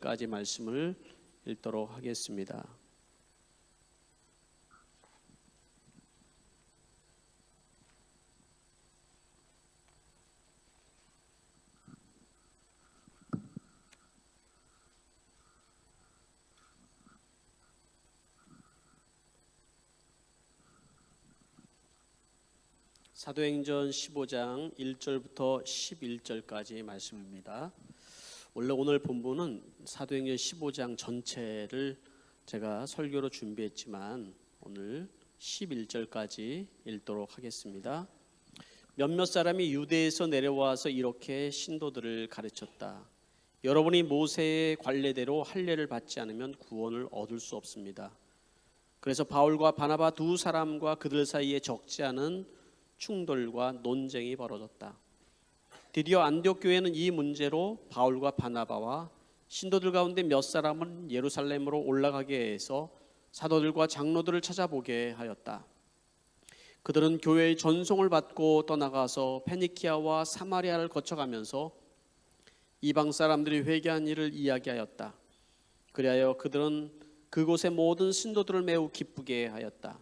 까지 말씀을 읽도록 하겠습니다. 사도행전 15장 1절부터 11절까지 말씀입니다. 원래 오늘 본문은 사도행전 15장 전체를 제가 설교로 준비했지만 오늘 11절까지 읽도록 하겠습니다. 몇몇 사람이 유대에서 내려와서 이렇게 신도들을 가르쳤다. 여러분이 모세의 관례대로 할례를 받지 않으면 구원을 얻을 수 없습니다. 그래서 바울과 바나바 두 사람과 그들 사이에 적지 않은 충돌과 논쟁이 벌어졌다. 드디어 안디옥 교회는 이 문제로 바울과 바나바와 신도들 가운데 몇 사람은 예루살렘으로 올라가게 해서 사도들과 장로들을 찾아보게 하였다. 그들은 교회의 전송을 받고 떠나가서 페니키아와 사마리아를 거쳐가면서 이방 사람들이 회개한 일을 이야기하였다. 그리하여 그들은 그곳의 모든 신도들을 매우 기쁘게 하였다.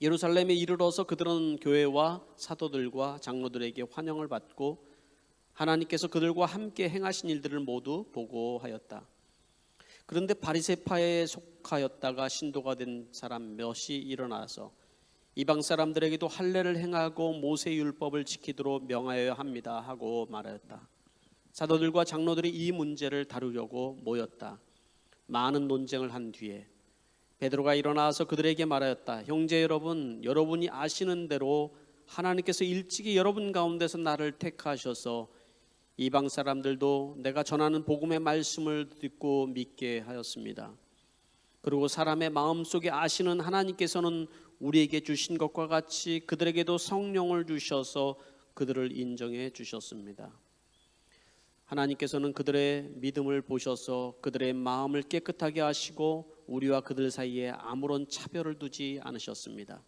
예루살렘에 이르러서 그들은 교회와 사도들과 장로들에게 환영을 받고 하나님께서 그들과 함께 행하신 일들을 모두 보고하였다. 그런데 바리새파에 속하였다가 신도가 된 사람 몇이 일어나서 이방 사람들에게도 할례를 행하고 모세 율법을 지키도록 명하여야 합니다 하고 말하였다. 사도들과 장로들이 이 문제를 다루려고 모였다. 많은 논쟁을 한 뒤에 베드로가 일어나서 그들에게 말하였다. 형제 여러분, 여러분이 아시는 대로 하나님께서 일찍이 여러분 가운데서 나를 택하셔서 이방 사람들도 내가 전하는 복음의 말씀을 듣고 믿게 하였습니다. 그리고 사람의 마음속에 아시는 하나님께서는 우리에게 주신 것과 같이 그들에게도 성령을 주셔서 그들을 인정해 주셨습니다. 하나님께서는 그들의 믿음을 보셔서 그들의 마음을 깨끗하게 하시고 우리와 그들 사이에 아무런 차별을 두지 않으셨습니다.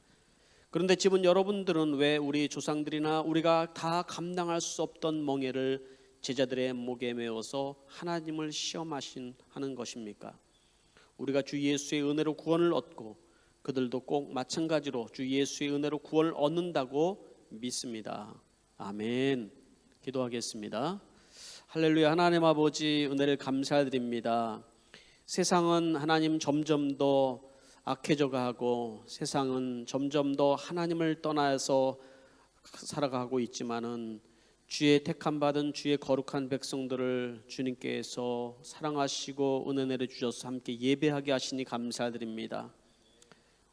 그런데 지금 여러분들은 왜 우리 조상들이나 우리가 다 감당할 수 없던 멍에를 제자들의 목에 메어서 하나님을 시험하는 것입니까? 우리가 주 예수의 은혜로 구원을 얻고 그들도 꼭 마찬가지로 주 예수의 은혜로 구원을 얻는다고 믿습니다. 아멘. 기도하겠습니다. 할렐루야. 하나님 아버지, 은혜를 감사드립니다. 세상은 하나님 점점 더 악해져 가고 세상은 점점 더 하나님을 떠나서 살아가고 있지만은 주의 택함 받은 주의 거룩한 백성들을 주님께서 사랑하시고 은혜 내려 주셔서 함께 예배하게 하시니 감사드립니다.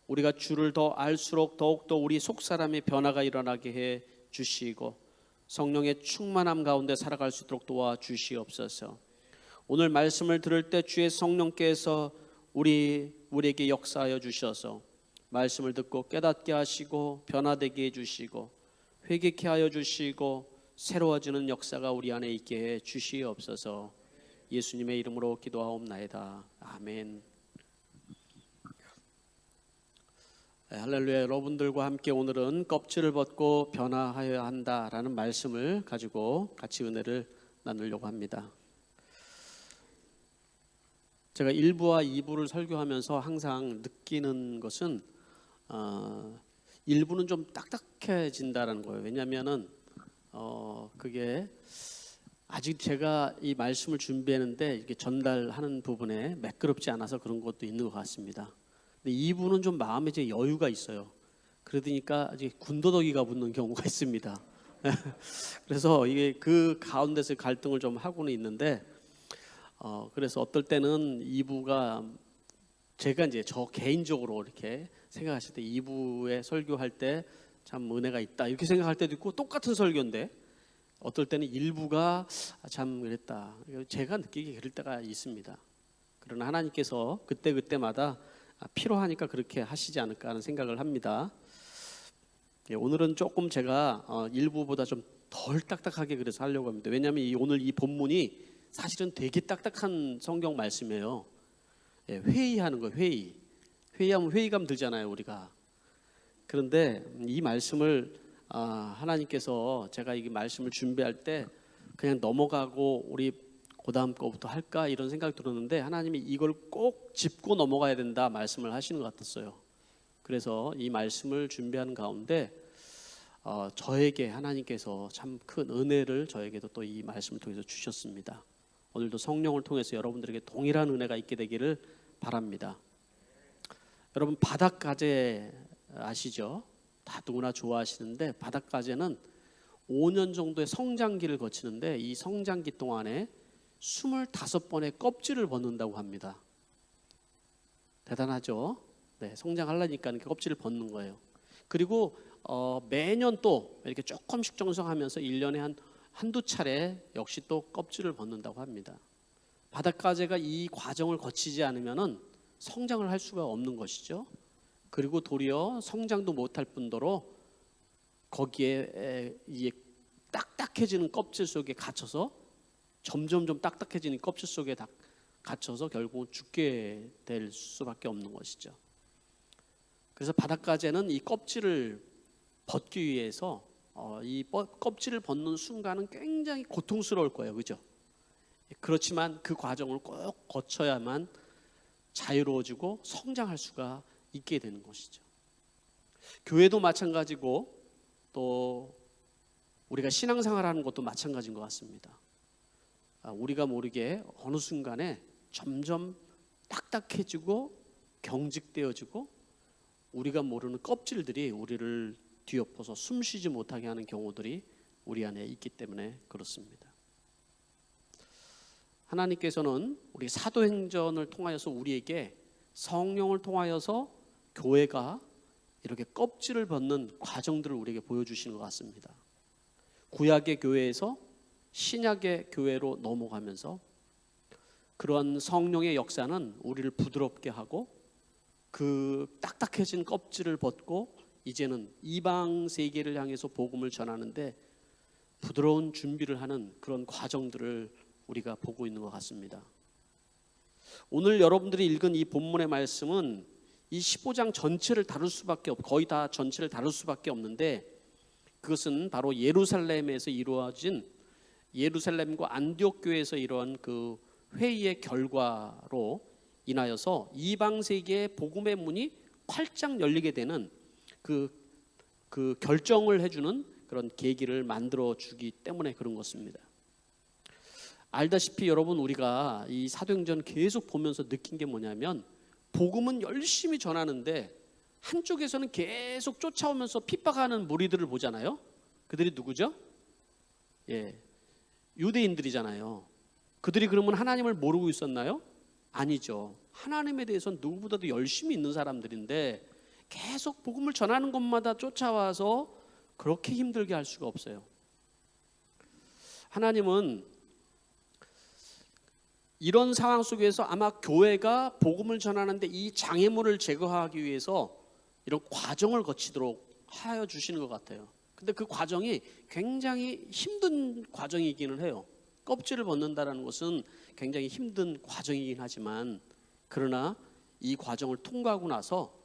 우리가 주를 더 알수록 더욱더 우리 속사람의 변화가 일어나게 해 주시고 성령의 충만함 가운데 살아갈 수 있도록 도와주시옵소서. 오늘 말씀을 들을 때 주의 성령께서 우리에게 역사하여 주셔서 말씀을 듣고 깨닫게 하시고 변화되게 해주시고 회개케 하여 주시고 새로워지는 역사가 우리 안에 있게 해 주시옵소서. 예수님의 이름으로 기도하옵나이다. 아멘. 할렐루야. 여러분들과 함께 오늘은 껍질을 벗고 변화하여야 한다라는 말씀을 가지고 같이 은혜를 나누려고 합니다. 제가 1부와 2부를 설교하면서 항상 느끼는 것은 1부는 좀 딱딱해진다는 거예요. 왜냐하면은 그게 아직 제가 이 말씀을 준비했는데 이렇게 전달하는 부분에 매끄럽지 않아서 그런 것도 있는 것 같습니다. 근데 2부는 좀 마음에 이제 여유가 있어요. 그러니까 이제 군더더기가 붙는 경우가 있습니다. 그래서 이게 그 가운데서 갈등을 좀 하고는 있는데 그래서 어떨 때는 2부가 제가 이제 저 개인적으로 이렇게 생각하실 때 2부에 설교할 때 참 은혜가 있다 이렇게 생각할 때도 있고 똑같은 설교인데 어떨 때는 1부가 참 그랬다 제가 느끼기 그럴 때가 있습니다. 그러나 하나님께서 그때마다 필요하니까 그렇게 하시지 않을까 하는 생각을 합니다. 오늘은 조금 제가 1부보다 좀 덜 딱딱하게 그래서 하려고 합니다. 왜냐하면 오늘 이 본문이 사실은 되게 딱딱한 성경 말씀이에요. 회의하는 거예요. 회의하면 회의감 들잖아요 우리가. 그런데 이 말씀을 하나님께서 제가 이 말씀을 준비할 때 그냥 넘어가고 우리 그 다음 거부터 할까 이런 생각이 들었는데 하나님이 이걸 꼭 짚고 넘어가야 된다 말씀을 하시는 것 같았어요. 그래서 이 말씀을 준비하는 가운데 저에게 하나님께서 참 큰 은혜를 저에게도 또 이 말씀을 통해서 주셨습니다. 오늘도 성령을 통해서 여러분들에게 동일한 은혜가 있게 되기를 바랍니다. 여러분 바닷가재 아시죠? 다 누구나 좋아하시는데 바닷가재는 5년 정도의 성장기를 거치는데 이 성장기 동안에 25번의 껍질을 벗는다고 합니다. 대단하죠? 네, 성장하려니까 껍질을 벗는 거예요. 그리고 매년 또 이렇게 조금씩 정성하면서 1년에 한두 차례 역시 또 껍질을 벗는다고 합니다. 바닷가재가 이 과정을 거치지 않으면은 성장을 할 수가 없는 것이죠. 그리고 도리어 성장도 못할 뿐더러 거기에 이게 딱딱해지는 껍질 속에 갇혀서 점점 딱딱해지는 껍질 속에 갇혀서 결국은 죽게 될 수밖에 없는 것이죠. 그래서 바닷가재는 이 껍질을 벗기 위해서 이 껍질을 벗는 순간은 굉장히 고통스러울 거예요, 그죠? 그렇지만 그 과정을 꼭 거쳐야만 자유로워지고 성장할 수가 있게 되는 것이죠. 교회도 마찬가지고 또 우리가 신앙생활하는 것도 마찬가지인 것 같습니다. 우리가 모르게 어느 순간에 점점 딱딱해지고 경직되어지고 우리가 모르는 껍질들이 우리를 뒤엎어서 숨쉬지 못하게 하는 경우들이 우리 안에 있기 때문에 그렇습니다. 하나님께서는 우리 사도행전을 통하여서 우리에게 성령을 통하여서 교회가 이렇게 껍질을 벗는 과정들을 우리에게 보여주시는 것 같습니다. 구약의 교회에서 신약의 교회로 넘어가면서 그런 성령의 역사는 우리를 부드럽게 하고 그 딱딱해진 껍질을 벗고 이제는 이방 세계를 향해서 복음을 전하는데 부드러운 준비를 하는 그런 과정들을 우리가 보고 있는 것 같습니다. 오늘 여러분들이 읽은 이 본문의 말씀은 이 15장 전체를 다룰 수밖에 거의 다 전체를 다룰 수밖에 없는데 그것은 바로 예루살렘에서 이루어진 예루살렘과 안디옥 교회에서 이러한 그 회의의 결과로 인하여서 이방 세계의 복음의 문이 활짝 열리게 되는 그 결정을 해주는 그런 계기를 만들어 주기 때문에 그런 것입니다. 알다시피 여러분 우리가 이 사도행전 계속 보면서 느낀 게 뭐냐면 복음은 열심히 전하는데 한쪽에서는 계속 쫓아오면서 핍박하는 무리들을 보잖아요. 그들이 누구죠? 유대인들이잖아요. 그들이 그러면 하나님을 모르고 있었나요? 아니죠. 하나님에 대해서는 누구보다도 열심히 있는 사람들인데 계속 복음을 전하는 곳마다 쫓아와서 그렇게 힘들게 할 수가 없어요. 하나님은 이런 상황 속에서 아마 교회가 복음을 전하는데 이 장애물을 제거하기 위해서 이런 과정을 거치도록 하여 주시는 것 같아요. 근데 그 과정이 굉장히 힘든 과정이기는 해요. 껍질을 벗는다는 것은 굉장히 힘든 과정이긴 하지만 그러나 이 과정을 통과하고 나서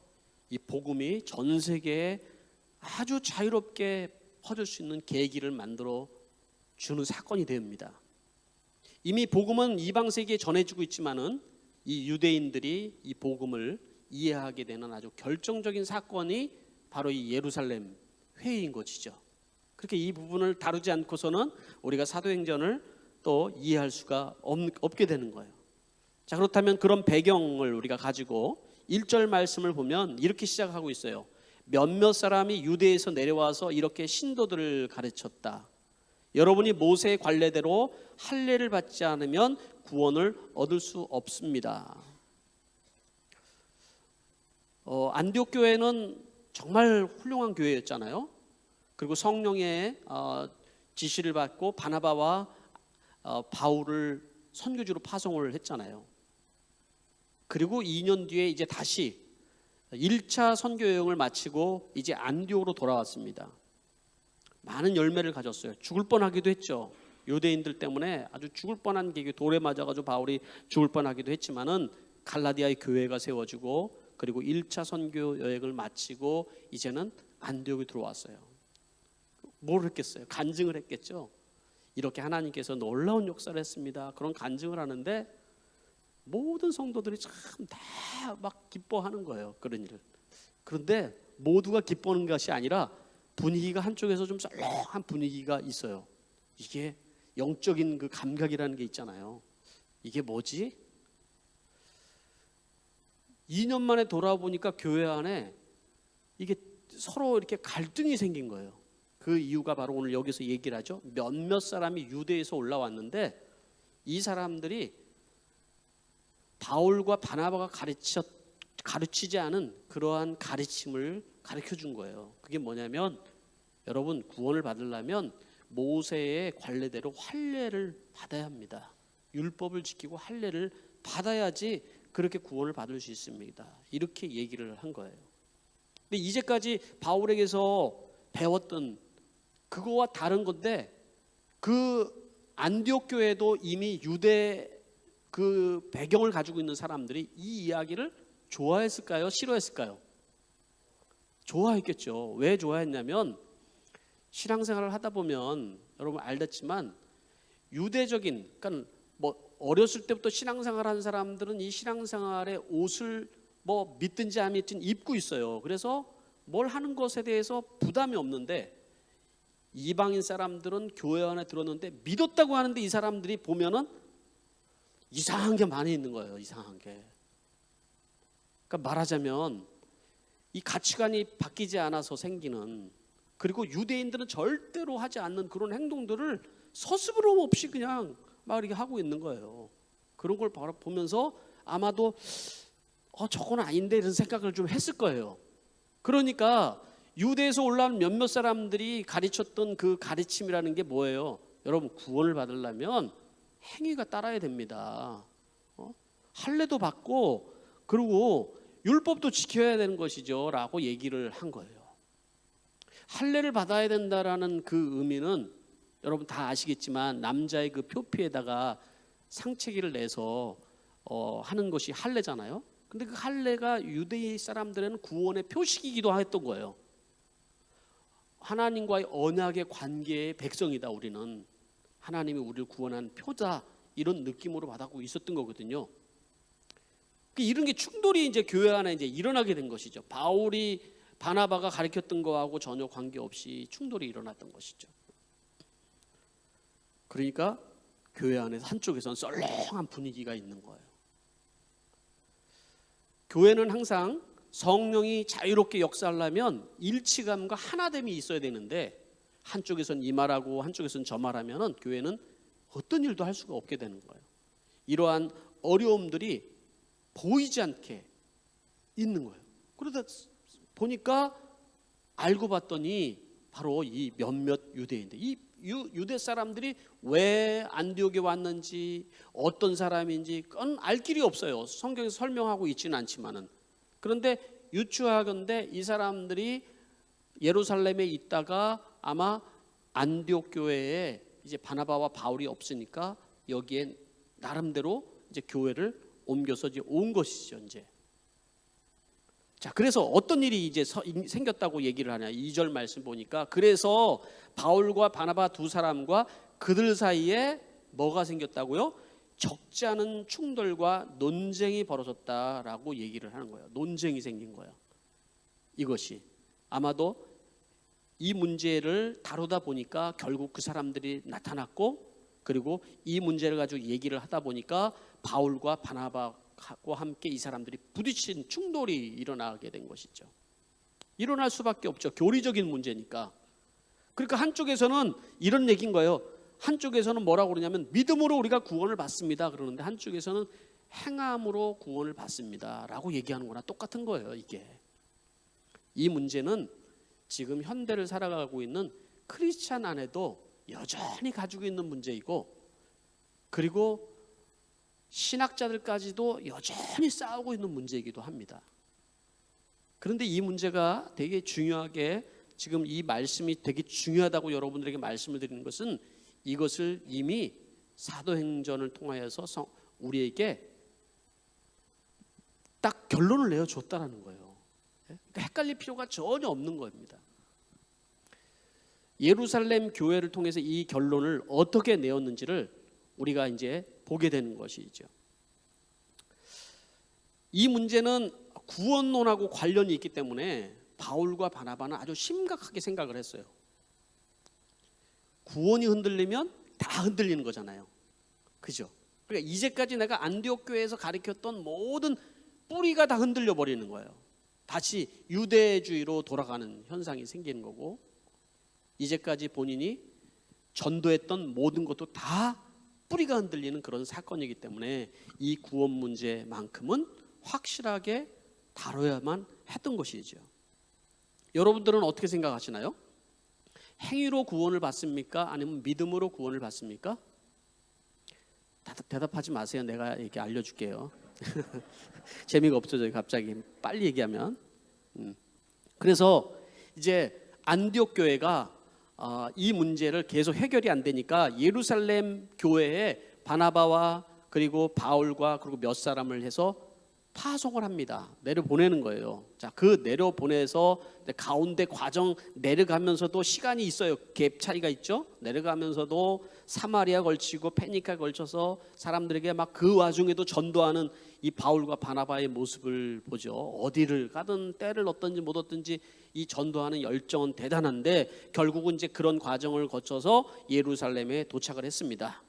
이 복음이 전 세계에 아주 자유롭게 퍼질 수 있는 계기를 만들어 주는 사건이 됩니다. 이미 복음은 이방 세계에 전해지고 있지만은 이 유대인들이 이 복음을 이해하게 되는 아주 결정적인 사건이 바로 이 예루살렘 회의인 것이죠. 그렇게 이 부분을 다루지 않고서는 우리가 사도행전을 또 이해할 수가 없게 되는 거예요. 자, 그렇다면 그런 배경을 우리가 가지고 1절 말씀을 보면 이렇게 시작하고 있어요. 몇몇 사람이 유대에서 내려와서 이렇게 신도들을 가르쳤다. 여러분이 모세의 관례대로 할례를 받지 않으면 구원을 얻을 수 없습니다. 안디옥 교회는 정말 훌륭한 교회였잖아요. 그리고 성령의 지시를 받고 바나바와 바울을 선교지로 파송을 했잖아요. 그리고 2년 뒤에 이제 다시 1차 선교 여행을 마치고 이제 안디옥으로 돌아왔습니다. 많은 열매를 가졌어요. 죽을 뻔하기도 했죠. 유대인들 때문에 아주 죽을 뻔한 계기, 돌에 맞아가지고 바울이 죽을 뻔하기도 했지만은 갈라디아의 교회가 세워지고 그리고 1차 선교 여행을 마치고 이제는 안디옥에 들어왔어요. 뭘 했겠어요? 간증을 했겠죠. 이렇게 하나님께서 놀라운 역사를 했습니다. 그런 간증을 하는데 모든 성도들이 참 다 막 기뻐하는 거예요. 그런 일을. 그런데 모두가 기뻐하는 것이 아니라 분위기가 한쪽에서 좀 썰렁한 분위기가 있어요. 이게 영적인 그 감각이라는 게 있잖아요. 이게 뭐지? 2년 만에 돌아보니까 교회 안에 이게 서로 이렇게 갈등이 생긴 거예요. 그 이유가 바로 오늘 여기서 얘기를 하죠. 몇몇 사람이 유대에서 올라왔는데 이 사람들이 바울과 바나바가 가르치지 않은 그러한 가르침을 가르쳐 준 거예요. 그게 뭐냐면 여러분 구원을 받으려면 모세의 관례대로 할례를 받아야 합니다. 율법을 지키고 할례를 받아야지 그렇게 구원을 받을 수 있습니다. 이렇게 얘기를 한 거예요. 근데 이제까지 바울에게서 배웠던 그거와 다른 건데 그 안디옥 교회도 이미 유대 그 배경을 가지고 있는 사람들이 이 이야기를 좋아했을까요? 싫어했을까요? 좋아했겠죠. 왜 좋아했냐면 신앙생활을 하다 보면 여러분 알겠지만 유대적인 그러니까 뭐 어렸을 때부터 신앙생활한 사람들은 이 신앙생활의 옷을 뭐 믿든지 안 믿든지 입고 있어요. 그래서 뭘 하는 것에 대해서 부담이 없는데 이방인 사람들은 교회 안에 들었는데 믿었다고 하는데 이 사람들이 보면은 이상한 게 많이 있는 거예요. 이상한 게. 그러니까 말하자면 이 가치관이 바뀌지 않아서 생기는 그리고 유대인들은 절대로 하지 않는 그런 행동들을 서슴으름 없이 그냥 막 이렇게 하고 있는 거예요. 그런 걸 보면서 아마도 저건 아닌데 이런 생각을 좀 했을 거예요. 그러니까 유대에서 올라온 몇몇 사람들이 가르쳤던 그 가르침이라는 게 뭐예요? 여러분 구원을 받으려면 행위가 따라야 됩니다. 할례도 받고 그리고 율법도 지켜야 되는 것이죠 라고 얘기를 한 거예요. 할례를 받아야 된다라는 그 의미는 여러분 다 아시겠지만 남자의 그 표피에다가 상체기를 내서 하는 것이 할례잖아요. 근데 그 할례가 유대 사람들에는 구원의 표식이기도 했던 거예요. 하나님과의 언약의 관계의 백성이다. 우리는 하나님이 우리를 구원한 표다. 이런 느낌으로 받았고 있었던 거거든요. 이런 게 충돌이 이제 교회 안에 이제 일어나게 된 것이죠. 바울이 바나바가 가르쳤던 거하고 전혀 관계없이 충돌이 일어났던 것이죠. 그러니까 교회 안에서 한쪽에서는 썰렁한 분위기가 있는 거예요. 교회는 항상 성령이 자유롭게 역사하려면 일치감과 하나됨이 있어야 되는데 한쪽에선 이 말하고 한쪽에선 저 말하면은 교회는 어떤 일도 할 수가 없게 되는 거예요. 이러한 어려움들이 보이지 않게 있는 거예요. 그러다 보니까 알고 봤더니 바로 이 몇몇 유대인들, 이 유대 사람들이 왜 안디옥에 왔는지 어떤 사람인지 그건 알 길이 없어요. 성경에서 설명하고 있지는 않지만은. 그런데 유추하건대 이 사람들이 예루살렘에 있다가 아마 안디옥 교회에 이제 바나바와 바울이 없으니까 여기에 나름대로 이제 교회를 옮겨서 이제 온 것이죠. 이제. 자, 그래서 어떤 일이 이제 생겼다고 얘기를 하냐. 2절 말씀 보니까 그래서 바울과 바나바 두 사람과 그들 사이에 뭐가 생겼다고요? 적지 않은 충돌과 논쟁이 벌어졌다라고 얘기를 하는 거예요. 논쟁이 생긴 거예요. 이것이 아마도 이 문제를 다루다 보니까 결국 그 사람들이 나타났고 그리고 이 문제를 가지고 얘기를 하다 보니까 바울과 바나바와 함께 이 사람들이 부딪힌 충돌이 일어나게 된 것이죠. 일어날 수밖에 없죠. 교리적인 문제니까. 그러니까 한쪽에서는 이런 얘기인 거예요. 한쪽에서는 뭐라고 그러냐면 믿음으로 우리가 구원을 받습니다. 그러는데 한쪽에서는 행함으로 구원을 받습니다. 라고 얘기하는 거나 똑같은 거예요. 이게. 이 문제는 지금 현대를 살아가고 있는 크리스찬 안에도 여전히 가지고 있는 문제이고 그리고 신학자들까지도 여전히 싸우고 있는 문제이기도 합니다. 그런데 이 문제가 되게 중요하게 지금 이 말씀이 되게 중요하다고 여러분들에게 말씀을 드리는 것은 이것을 이미 사도행전을 통하여서 우리에게 딱 결론을 내어줬다라는 거예요. 그러니까 헷갈릴 필요가 전혀 없는 겁니다. 예루살렘 교회를 통해서 이 결론을 어떻게 내었는지를 우리가 이제 보게 되는 것이죠. 이 문제는 구원론하고 관련이 있기 때문에 바울과 바나바는 아주 심각하게 생각을 했어요. 구원이 흔들리면 다 흔들리는 거잖아요. 그죠? 그러니까 이제까지 내가 안디옥 교회에서 가르쳤던 모든 뿌리가 다 흔들려 버리는 거예요. 다시 유대주의로 돌아가는 현상이 생기는 거고, 이제까지 본인이 전도했던 모든 것도 다 뿌리가 흔들리는 그런 사건이기 때문에 이 구원 문제만큼은 확실하게 다뤄야만 했던 것이죠. 여러분들은 어떻게 생각하시나요? 행위로 구원을 받습니까? 아니면 믿음으로 구원을 받습니까? 대답하지 마세요. 내가 이렇게 알려줄게요. 재미가 없어져요. 갑자기 빨리 얘기하면. 그래서 이제 안디옥 교회가 이 문제를 계속 해결이 안 되니까 예루살렘 교회에 바나바와 그리고 바울과 그리고 몇 사람을 해서 파송을 합니다. 내려보내는 거예요. 자, 그 내려보내서 가운데 과정 내려가면서도 시간이 있어요. 갭 차이가 있죠. 내려가면서도 사마리아 걸치고 페니카 걸쳐서 사람들에게 막 그 와중에도 전도하는 이 바울과 바나바의 모습을 보죠. 어디를 가든 때를 얻든지 못 얻든지 이 전도하는 열정은 대단한데 결국은 이제 그런 과정을 거쳐서 예루살렘에 도착을 했습니다.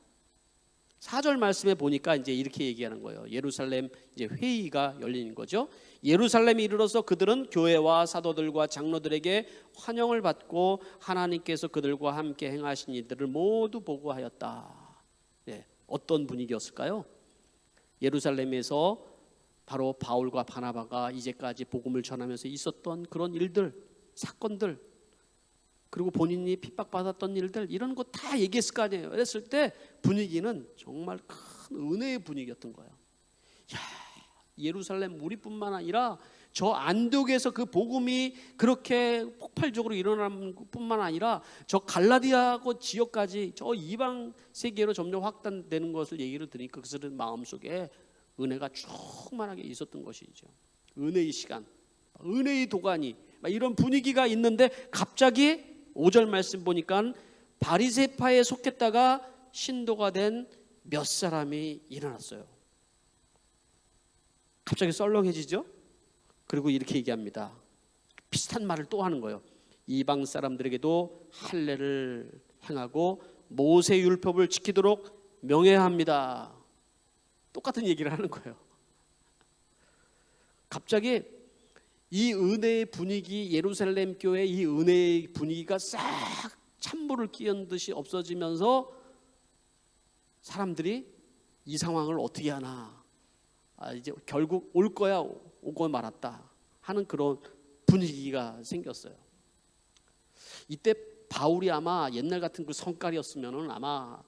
4절 말씀에 보니까 이제 이렇게 얘기하는 거예요. 예루살렘 이제 회의가 열리는 거죠. 예루살렘에 이르러서 그들은 교회와 사도들과 장로들에게 환영을 받고 하나님께서 그들과 함께 행하신 일들을 모두 보고하였다. 네, 어떤 분위기였을까요? 예루살렘에서 바로 바울과 바나바가 이제까지 복음을 전하면서 있었던 그런 일들, 사건들, 그리고 본인이 핍박받았던 일들, 이런 거 다 얘기했을 거 아니에요. 그랬을 때 분위기는 정말 큰 은혜의 분위기였던 거예요. 야, 예루살렘 무리뿐만 아니라 저 안디옥에서 그 복음이 그렇게 폭발적으로 일어난 뿐만 아니라 저 갈라디아고 지역까지 저 이방 세계로 점점 확산되는 것을 얘기를 들으니까 그들의 마음속에 은혜가 충만하게 있었던 것이죠. 은혜의 시간, 은혜의 도가니, 이런 분위기가 있는데 갑자기 5절 말씀 보니까 바리새파에 속했다가 신도가 된 몇 사람이 일어났어요. 갑자기 썰렁해지죠. 그리고 이렇게 얘기합니다. 비슷한 말을 또 하는 거예요. 이방 사람들에게도 할례를 행하고 모세 율법을 지키도록 명예합니다. 똑같은 얘기를 하는 거예요. 갑자기 이 은혜의 분위기, 예루살렘 교회 이 은혜의 분위기가 싹 찬물을 끼얹은 듯이 없어지면서 사람들이 이 상황을 어떻게 하나, 이제 결국 올 거야 오고 말았다 하는 그런 분위기가 생겼어요. 이때 바울이 아마 옛날 같은 그 성깔이었으면은 아마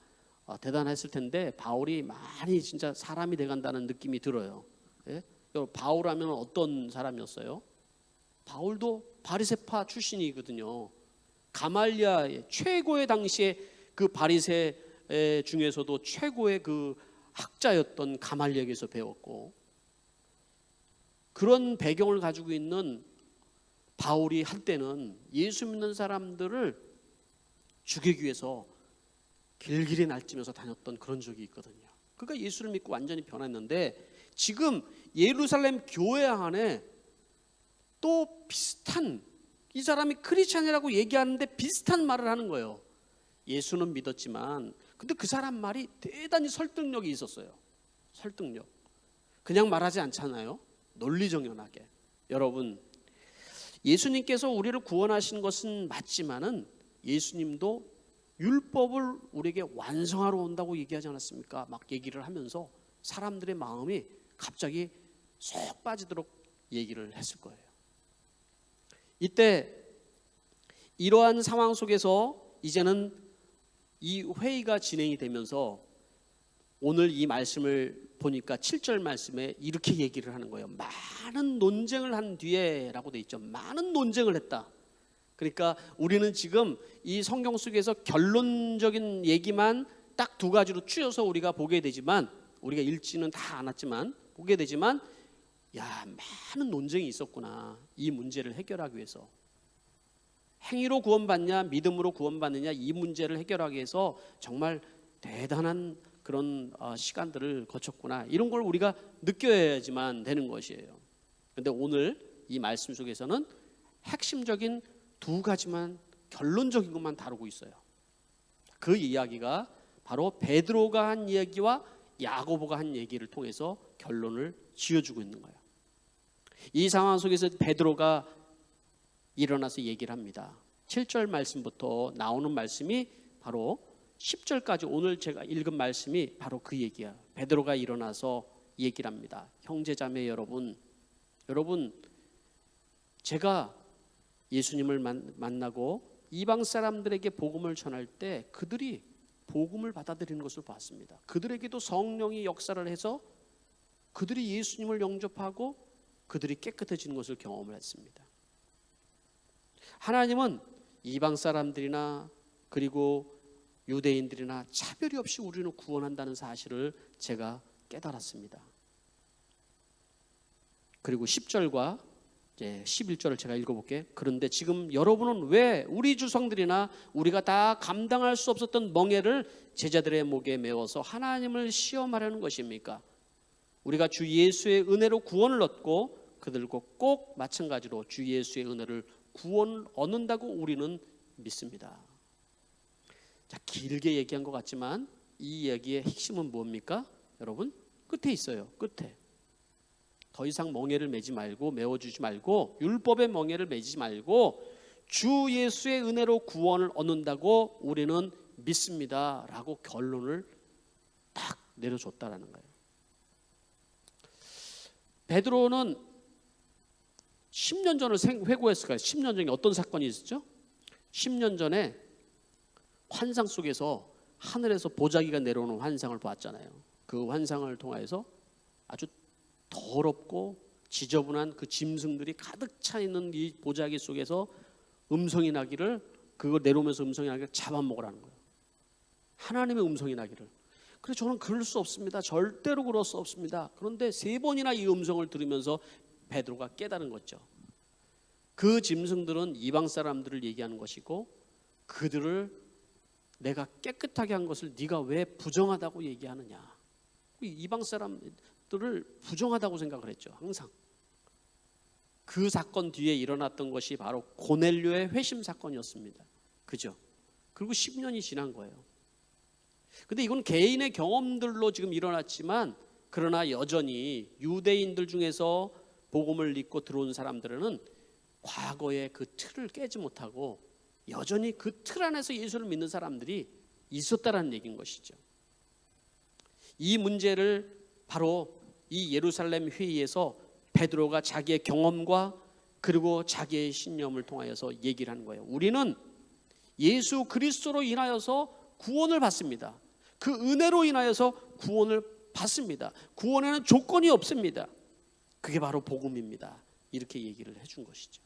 대단했을 텐데 바울이 많이 진짜 사람이 돼간다는 느낌이 들어요. 예? 바울 하면 어떤 사람이었어요? 바울도 바리새파 출신이거든요. 가말리아의 최고의 당시에 그 바리새 중에서도 최고의 그 학자였던 가말리아에게서 배웠고, 그런 배경을 가지고 있는 바울이 한때는 예수 믿는 사람들을 죽이기 위해서 길길이 날뛰면서 다녔던 그런 적이 있거든요. 그러니까 예수를 믿고 완전히 변했는데 지금 예루살렘 교회 안에 또 비슷한, 이 사람이 크리스찬이라고 얘기하는데 비슷한 말을 하는 거예요. 예수는 믿었지만 근데 그 사람 말이 대단히 설득력이 있었어요. 설득력. 그냥 말하지 않잖아요. 논리정연하게. 여러분, 예수님께서 우리를 구원하신 것은 맞지만은 예수님도 율법을 우리에게 완성하러 온다고 얘기하지 않았습니까? 막 얘기를 하면서 사람들의 마음이 갑자기 쏙 빠지도록 얘기를 했을 거예요. 이때 이러한 상황 속에서 이제는 이 회의가 진행이 되면서 오늘 이 말씀을 보니까 7절 말씀에 이렇게 얘기를 하는 거예요. 많은 논쟁을 한 뒤에라고 돼 있죠. 많은 논쟁을 했다. 그러니까 우리는 지금 이 성경 속에서 결론적인 얘기만 딱 두 가지로 추려서 우리가 보게 되지만, 우리가 읽지는 다 않았지만 보게 되지만, 야, 많은 논쟁이 있었구나. 이 문제를 해결하기 위해서. 행위로 구원받냐 믿음으로 구원받느냐 이 문제를 해결하기 위해서 정말 대단한 그런 시간들을 거쳤구나, 이런 걸 우리가 느껴야지만 되는 것이에요. 그런데 오늘 이 말씀 속에서는 핵심적인 두 가지만, 결론적인 것만 다루고 있어요. 그 이야기가 바로 베드로가 한 이야기와 야고보가 한 얘기를 통해서 결론을 지어주고 있는 거예요. 이 상황 속에서 베드로가 일어나서 얘기를 합니다. 7절 말씀부터 나오는 말씀이 바로 10절까지 오늘 제가 읽은 말씀이 바로 그 얘기야. 베드로가 일어나서 얘기를 합니다. 형제자매 여러분, 제가 예수님을 만나고 이방 사람들에게 복음을 전할 때 그들이 복음을 받아들이는 것을 봤습니다. 그들에게도 성령이 역사를 해서 그들이 예수님을 영접하고 그들이 깨끗해지는 것을 경험을 했습니다. 하나님은 이방 사람들이나 그리고 유대인들이나 차별이 없이 우리는 구원한다는 사실을 제가 깨달았습니다. 그리고 10절과 이제 11절을 제가 읽어볼게요. 그런데 지금 여러분은 왜 우리 조상들이나 우리가 다 감당할 수 없었던 멍에를 제자들의 목에 메워서 하나님을 시험하려는 것입니까? 우리가 주 예수의 은혜로 구원을 얻고 그들과 꼭 마찬가지로 주 예수의 은혜를 구원을 얻는다고 우리는 믿습니다. 자, 길게 얘기한 것 같지만 이 이야기의 핵심은 뭡니까? 여러분, 끝에 있어요. 끝에. 더 이상 멍에를 매지 말고, 메워주지 말고, 율법의 멍에를 매지 말고 주 예수의 은혜로 구원을 얻는다고 우리는 믿습니다 라고 결론을 딱 내려줬다라는 거예요. 베드로는 10년 전을 회고했을 거예요. 10년 전에 어떤 사건이 있었죠? 10년 전에 환상 속에서 하늘에서 보자기가 내려오는 환상을 보았잖아요. 그 환상을 통해서 아주 더럽고 지저분한 그 짐승들이 가득 차 있는 이 보자기 속에서 음성이 나기를, 그거 내려오면서 음성이 나기를 잡아먹으라는 거예요. 하나님의 음성이 나기를. 그래서 저는 그럴 수 없습니다. 절대로 그럴 수 없습니다. 그런데 3번이나 이 음성을 들으면서 베드로가 깨달은 거죠. 그 짐승들은 이방 사람들을 얘기하는 것이고 그들을 내가 깨끗하게 한 것을 네가 왜 부정하다고 얘기하느냐. 이방 사람들을 부정하다고 생각을 했죠. 항상. 그 사건 뒤에 일어났던 것이 바로 고넬료의 회심 사건이었습니다. 그죠? 그리고 10년이 지난 거예요. 근데 이건 개인의 경험들로 지금 일어났지만, 그러나 여전히 유대인들 중에서 복음을 믿고 들어온 사람들은 과거의 그 틀을 깨지 못하고 여전히 그 틀 안에서 예수를 믿는 사람들이 있었다라는 얘기인 것이죠. 이 문제를 바로 이 예루살렘 회의에서 베드로가 자기의 경험과 그리고 자기의 신념을 통하여서 얘기를 하는 거예요. 우리는 예수 그리스도로 인하여서 구원을 받습니다. 그 은혜로 인하여서 구원을 받습니다. 구원에는 조건이 없습니다. 그게 바로 복음입니다. 이렇게 얘기를 해준 것이죠.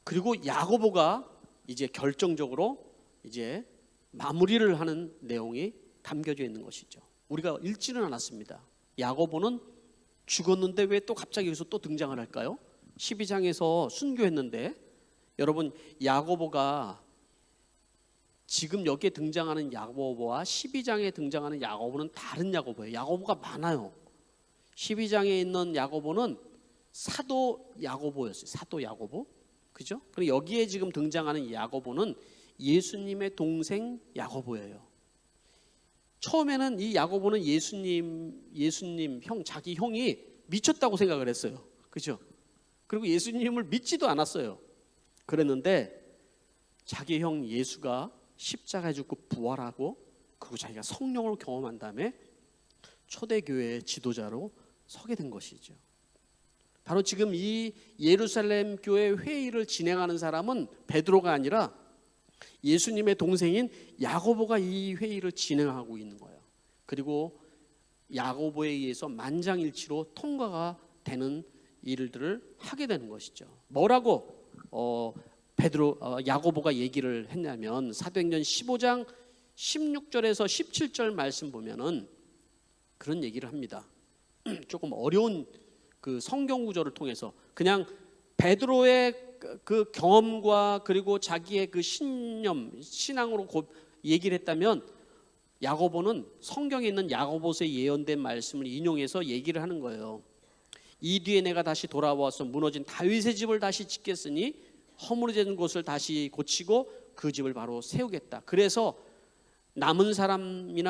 그리고 야고보가 이제 결정적으로 이제 마무리를 하는 내용이 담겨져 있는 것이죠. 우리가 읽지는 않았습니다. 야고보는 죽었는데 왜 또 갑자기 여기서 또 등장을 할까요? 12장에서 순교했는데, 여러분 야고보가 지금 여기에 등장하는 야고보와 12장에 등장하는 야고보는 다른 야고보예요. 야고보가 많아요. 12장에 있는 야고보는 사도 야고보였어요. 사도 야고보. 그죠? 그리고 여기에 지금 등장하는 야고보는 예수님의 동생 야고보예요. 처음에는 이 야고보는 예수님 형, 자기 형이 미쳤다고 생각을 했어요. 그죠? 그리고 예수님을 믿지도 않았어요. 그랬는데 자기 형 예수가 십자가에 죽고 부활하고 그리고 자기가 성령을 경험한 다음에 초대교회의 지도자로 서게 된 것이죠. 바로 지금 이 예루살렘 교회 회의를 진행하는 사람은 베드로가 아니라 예수님의 동생인 야고보가 이 회의를 진행하고 있는 거예요. 그리고 야고보에 의해서 만장일치로 통과가 되는 일들을 하게 되는 것이죠. 뭐라고 야고보가 얘기를 했냐면, 사도행전 15장 16절에서 17절 말씀 보면은 그런 얘기를 합니다. 조금 어려운 그 성경 구절을 통해서 그냥 베드로의 그 경험과 그리고 자기의 그 신념, 신앙으로 얘기를 했다면 야고보는 성경에 있는 야고보서에 예언된 말씀을 인용해서 얘기를 하는 거예요. 이 뒤에 내가 다시 돌아와서 무너진 다윗의 집을 다시 짓겠으니 허물어진 곳을 다시 고치고 그 집을 바로 세우겠다. 그래서 남은 사람이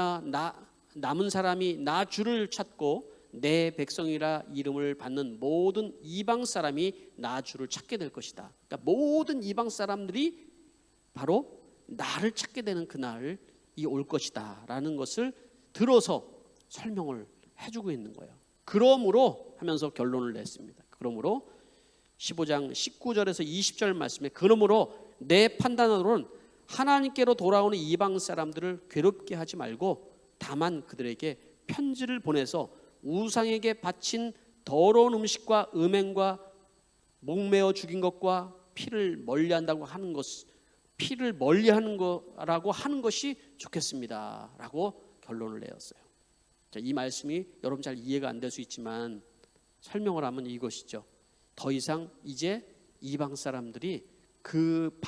나 주를 찾고 내 백성이라 이름을 받는 모든 이방 사람이 나 주를 찾게 될 것이다. 그러니까 모든 이방 사람들이 바로 나를 찾게 되는 그날이 올 것이다 라는 것을 들어서 설명을 해주고 있는 거예요. 그러므로 하면서 결론을 냈습니다. 그러므로 15장 19절에서 20절 말씀에 그러므로 내 판단으로는 하나님께로 돌아오는 이방 사람들을 괴롭게 하지 말고 다만 그들에게 편지를 보내서 우상에게 바친 더러운 음식과 음행과 목매어 죽인 것과 피를 멀리한다고 하는 것, 피를 멀리하는 거라고 하는 것이 좋겠습니다라고 결론을 내었어요. 자, 이 말씀이 여러분 잘 이해가 안 될 수 있지만 설명을 하면 이것이죠. 더 이상 이제 이방 사람들이 그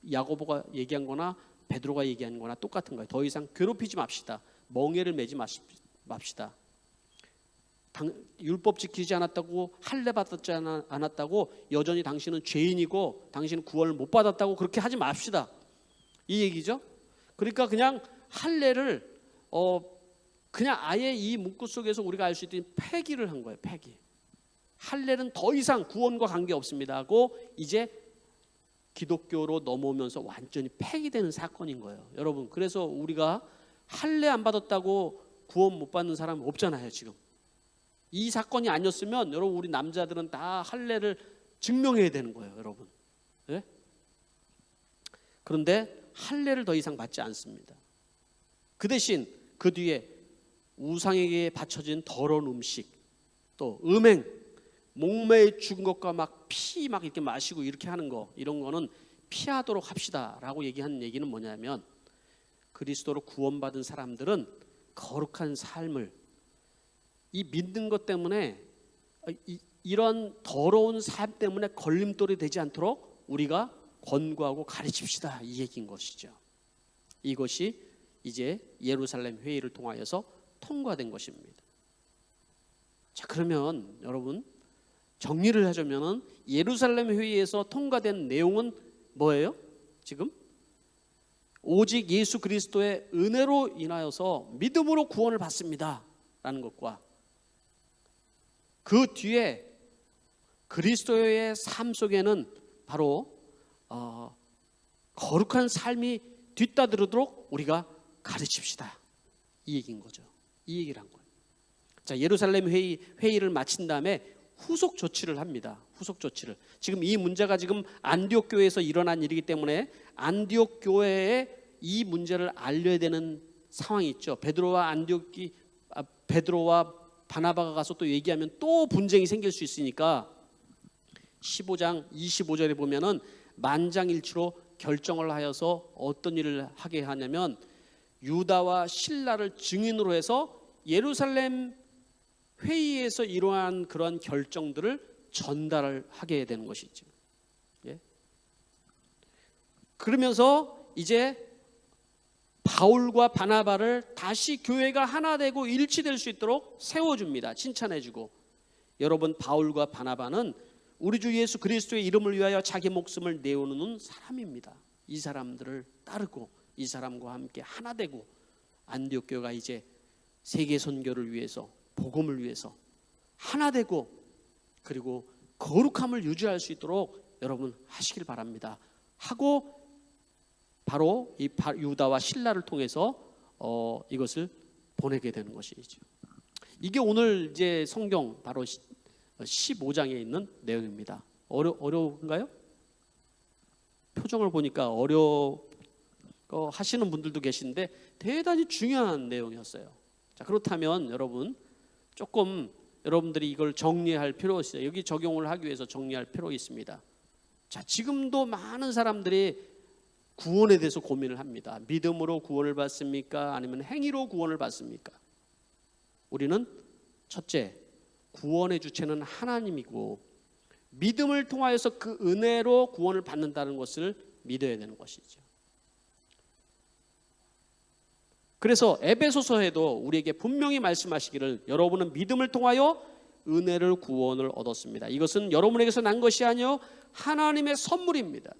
야고보가 얘기한 거나 베드로가 얘기한 거나 똑같은 거예요. 더 이상 괴롭히지 맙시다. 멍에를 매지 맙시다. 율법 지키지 않았다고 할례 받지 않았다고 여전히 당신은 죄인이고 당신은 구원을 못 받았다고 그렇게 하지 맙시다. 이 얘기죠. 그러니까 그냥 할례를 그냥 아예 이 문구 속에서 우리가 알 수 있는 폐기를 한 거예요. 폐기. 할례는 더 이상 구원과 관계없습니다 하고 이제 기독교로 넘어오면서 완전히 폐기되는 사건인 거예요. 여러분, 그래서 우리가 할례 안 받았다고 구원 못 받는 사람 없잖아요. 지금 이 사건이 아니었으면 여러분 우리 남자들은 다 할례를 증명해야 되는 거예요. 여러분. 네? 그런데 할례를 더 이상 받지 않습니다. 그 대신 그 뒤에 우상에게 바쳐진 더러운 음식, 또 음행, 목매에 죽은 것과 막 피 막 이렇게 마시고 이렇게 하는 거, 이런 거는 피하도록 합시다라고 얘기하는 얘기는 뭐냐면 그리스도로 구원받은 사람들은 거룩한 삶을 이 믿는 것 때문에 이런 더러운 삶 때문에 걸림돌이 되지 않도록 우리가 권고하고 가르칩시다 이 얘기인 것이죠. 이것이 이제 예루살렘 회의를 통하여서 통과된 것입니다. 자, 그러면 여러분 정리를 하자면은 예루살렘 회의에서 통과된 내용은 뭐예요? 지금 오직 예수 그리스도의 은혜로 인하여서 믿음으로 구원을 받습니다 라는 것과 그 뒤에 그리스도의 삶 속에는 바로 거룩한 삶이 뒤따르도록 우리가 가르칩시다 이 얘기인 거죠. 이 얘기를 한 거예요. 자, 예루살렘 회의를 마친 다음에 후속 조치를 합니다. 후속 조치를. 지금 이 문제가 지금 안디옥 교회에서 일어난 일이기 때문에 안디옥 교회에 이 문제를 알려야 되는 상황이 있죠. 베드로와 바나바가 가서 또 얘기하면 또 분쟁이 생길 수 있으니까 15장 25절에 보면은 만장일치로 결정을 하여서 어떤 일을 하게 하냐면 유다와 실라를 증인으로 해서 예루살렘 회의에서 이러한 그런 결정들을 전달을 하게 되는 것이죠. 예? 그러면서 이제 바울과 바나바를 다시 교회가 하나 되고 일치될 수 있도록 세워줍니다. 칭찬해주고. 여러분, 바울과 바나바는 우리 주 예수 그리스도의 이름을 위하여 자기 목숨을 내어놓는 사람입니다. 이 사람들을 따르고 이 사람과 함께 하나 되고 안디옥 교회가 이제 세계 선교를 위해서 복음을 위해서 하나 되고 그리고 거룩함을 유지할 수 있도록 여러분 하시길 바랍니다 하고 바로 이 유다와 실라를 통해서 이것을 보내게 되는 것이죠. 이게 오늘 이제 성경 바로 15장에 있는 내용입니다. 어려운가요? 표정을 보니까 하시는 분들도 계신데 대단히 중요한 내용이었어요. 자, 그렇다면 여러분 조금 여러분들이 이걸 정리할 필요가 있어요. 여기 적용을 하기 위해서 정리할 필요가 있습니다. 자, 지금도 많은 사람들이 구원에 대해서 고민을 합니다. 믿음으로 구원을 받습니까? 아니면 행위로 구원을 받습니까? 우리는 첫째, 구원의 주체는 하나님이고 믿음을 통하여서 그 은혜로 구원을 받는다는 것을 믿어야 되는 것이죠. 그래서 에베소서에도 우리에게 분명히 말씀하시기를 여러분은 믿음을 통하여 은혜를 구원을 얻었습니다. 이것은 여러분에게서 난 것이 아니요 하나님의 선물입니다.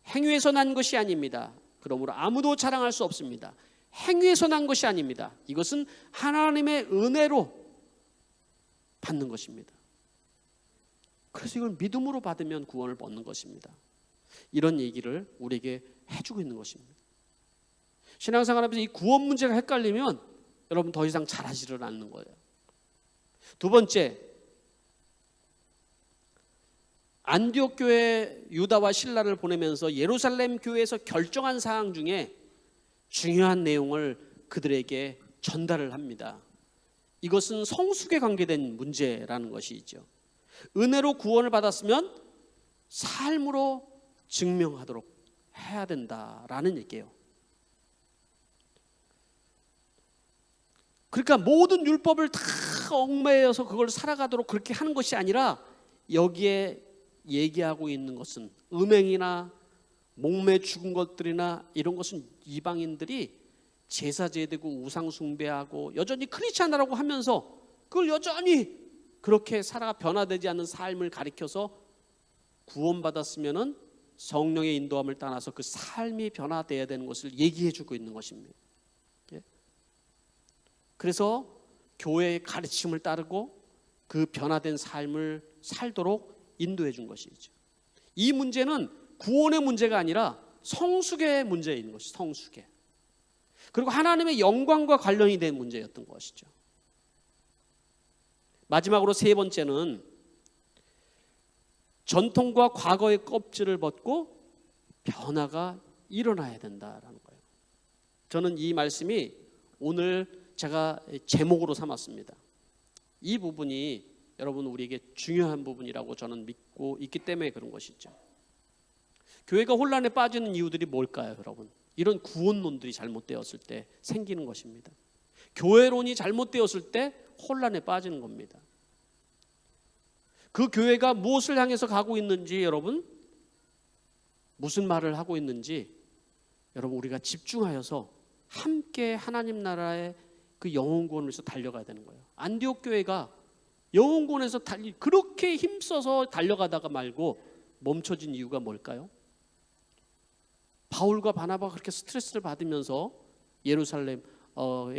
행위에서 난 것이 아닙니다. 그러므로 아무도 자랑할 수 없습니다. 행위에서 난 것이 아닙니다. 이것은 하나님의 은혜로 받는 것입니다. 그래서 이걸 믿음으로 받으면 구원을 얻는 것입니다. 이런 얘기를 우리에게 해주고 있는 것입니다. 신앙생활하면서 이 구원 문제가 헷갈리면 여러분 더 이상 잘하지를 않는 거예요. 두 번째, 안디옥 교회 유다와 실라를 보내면서 예루살렘 교회에서 결정한 사항 중에 중요한 내용을 그들에게 전달을 합니다. 이것은 성숙에 관계된 문제라는 것이죠. 은혜로 구원을 받았으면 삶으로 증명하도록 해야 된다라는 얘기예요. 그러니까 모든 율법을 다 얽매여서 그걸 살아가도록 그렇게 하는 것이 아니라 여기에 얘기하고 있는 것은 음행이나 목매 죽은 것들이나 이런 것은 이방인들이 제사 제대고 우상 숭배하고 여전히 크리스찬이라고 하면서 그걸 여전히 그렇게 살아 변화되지 않는 삶을 가리켜서 구원받았으면은 성령의 인도함을 따라서 그 삶이 변화되어야 되는 것을 얘기해 주고 있는 것입니다. 그래서 교회의 가르침을 따르고 그 변화된 삶을 살도록 인도해 준 것이죠. 이 문제는 구원의 문제가 아니라 성숙의 문제인 것이 성숙의. 그리고 하나님의 영광과 관련이 된 문제였던 것이죠. 마지막으로 세 번째는 전통과 과거의 껍질을 벗고 변화가 일어나야 된다라는 거예요. 저는 이 말씀이 오늘 제가 제목으로 삼았습니다. 이 부분이 여러분 우리에게 중요한 부분이라고 저는 믿고 있기 때문에 그런 것이죠. 교회가 혼란에 빠지는 이유들이 뭘까요, 여러분? 이런 구원론들이 잘못되었을 때 생기는 것입니다. 교회론이 잘못되었을 때 혼란에 빠지는 겁니다. 그 교회가 무엇을 향해서 가고 있는지 여러분, 무슨 말을 하고 있는지 여러분 우리가 집중하여서 함께 하나님 나라의 그 영혼구원을 위해서 달려가야 되는 거예요. 안디옥 교회가 영혼구원에서 그렇게 힘써서 달려가다가 말고 멈춰진 이유가 뭘까요? 바울과 바나바가 그렇게 스트레스를 받으면서 예루살렘에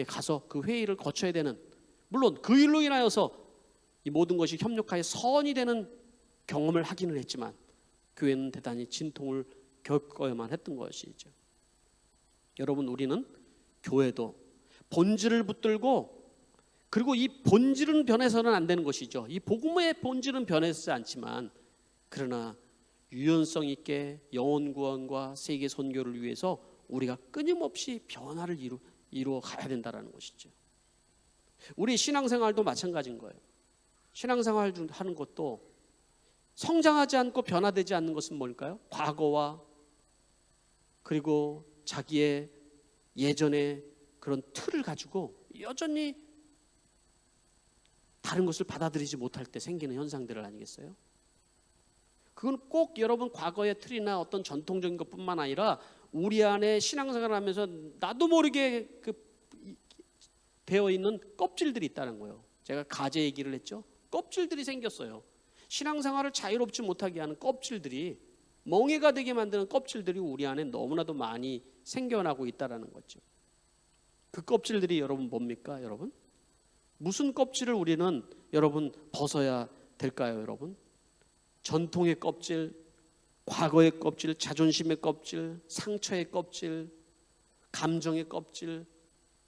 가서 그 회의를 거쳐야 되는, 물론 그 일로 인하여서 이 모든 것이 협력하여 선이 되는 경험을 하기는 했지만 교회는 대단히 진통을 겪어야만 했던 것이죠. 여러분 우리는 교회도 본질을 붙들고, 그리고 이 본질은 변해서는 안 되는 것이죠. 이 복음의 본질은 변해서 않지만 그러나 유연성 있게 영혼 구원과 세계 선교를 위해서 우리가 끊임없이 변화를 이루어 가야 된다는 것이죠. 우리 신앙생활도 마찬가지인 거예요. 신앙생활 하는 것도 성장하지 않고 변화되지 않는 것은 뭘까요? 과거와 그리고 자기의 예전의 그런 틀을 가지고 여전히 다른 것을 받아들이지 못할 때 생기는 현상들을 아니겠어요? 그건 꼭 여러분 과거의 틀이나 어떤 전통적인 것뿐만 아니라 우리 안에 신앙생활을 하면서 나도 모르게 되어 있는 껍질들이 있다는 거예요. 제가 가제 얘기를 했죠. 껍질들이 생겼어요. 신앙생활을 자유롭지 못하게 하는 껍질들이, 멍해가 되게 만드는 껍질들이 우리 안에 너무나도 많이 생겨나고 있다는 거죠. 그 껍질들이 여러분 뭡니까, 여러분? 무슨 껍질을 우리는 여러분 벗어야 될까요, 여러분? 전통의 껍질, 과거의 껍질, 자존심의 껍질, 상처의 껍질, 감정의 껍질.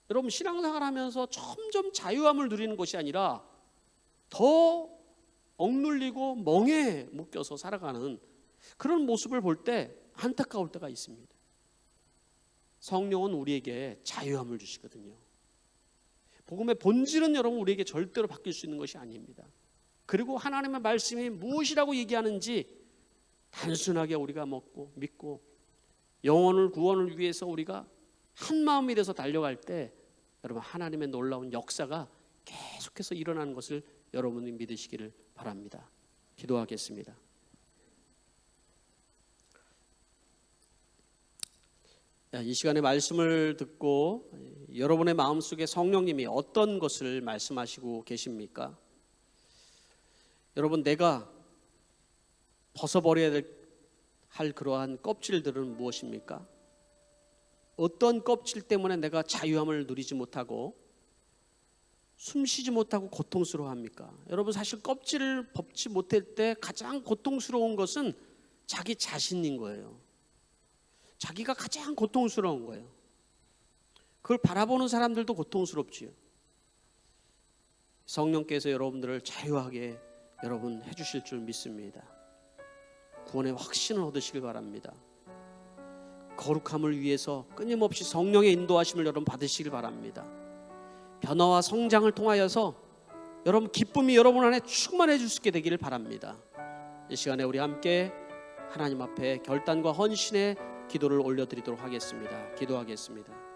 여러분 신앙생활 하면서 점점 자유함을 누리는 것이 아니라 더 억눌리고 멍에 묶여서 살아가는 그런 모습을 볼 때 안타까울 때가 있습니다. 성령은 우리에게 자유함을 주시거든요. 복음의 본질은 여러분 우리에게 절대로 바뀔 수 있는 것이 아닙니다. 그리고 하나님의 말씀이 무엇이라고 얘기하는지 단순하게 우리가 믿고 영혼을 구원을 위해서 우리가 한 마음이 돼서 달려갈 때 여러분 하나님의 놀라운 역사가 계속해서 일어나는 것을 여러분이 믿으시기를 바랍니다. 기도하겠습니다. 이 시간에 말씀을 듣고 여러분의 마음속에 성령님이 어떤 것을 말씀하시고 계십니까? 여러분, 내가 벗어버려야 할 그러한 껍질들은 무엇입니까? 어떤 껍질 때문에 내가 자유함을 누리지 못하고 숨쉬지 못하고 고통스러워합니까? 여러분, 사실 껍질을 벗지 못할 때 가장 고통스러운 것은 자기 자신인 거예요. 자기가 가장 고통스러운 거예요. 그걸 바라보는 사람들도 고통스럽지요. 성령께서 여러분들을 자유하게 여러분 해주실 줄 믿습니다. 구원의 확신을 얻으시길 바랍니다. 거룩함을 위해서 끊임없이 성령의 인도하심을 여러분 받으시길 바랍니다. 변화와 성장을 통하여서 여러분 기쁨이 여러분 안에 충만해 줄 수 있게 되기를 바랍니다. 이 시간에 우리 함께 하나님 앞에 결단과 헌신의 기도를 올려드리도록 하겠습니다. 기도하겠습니다.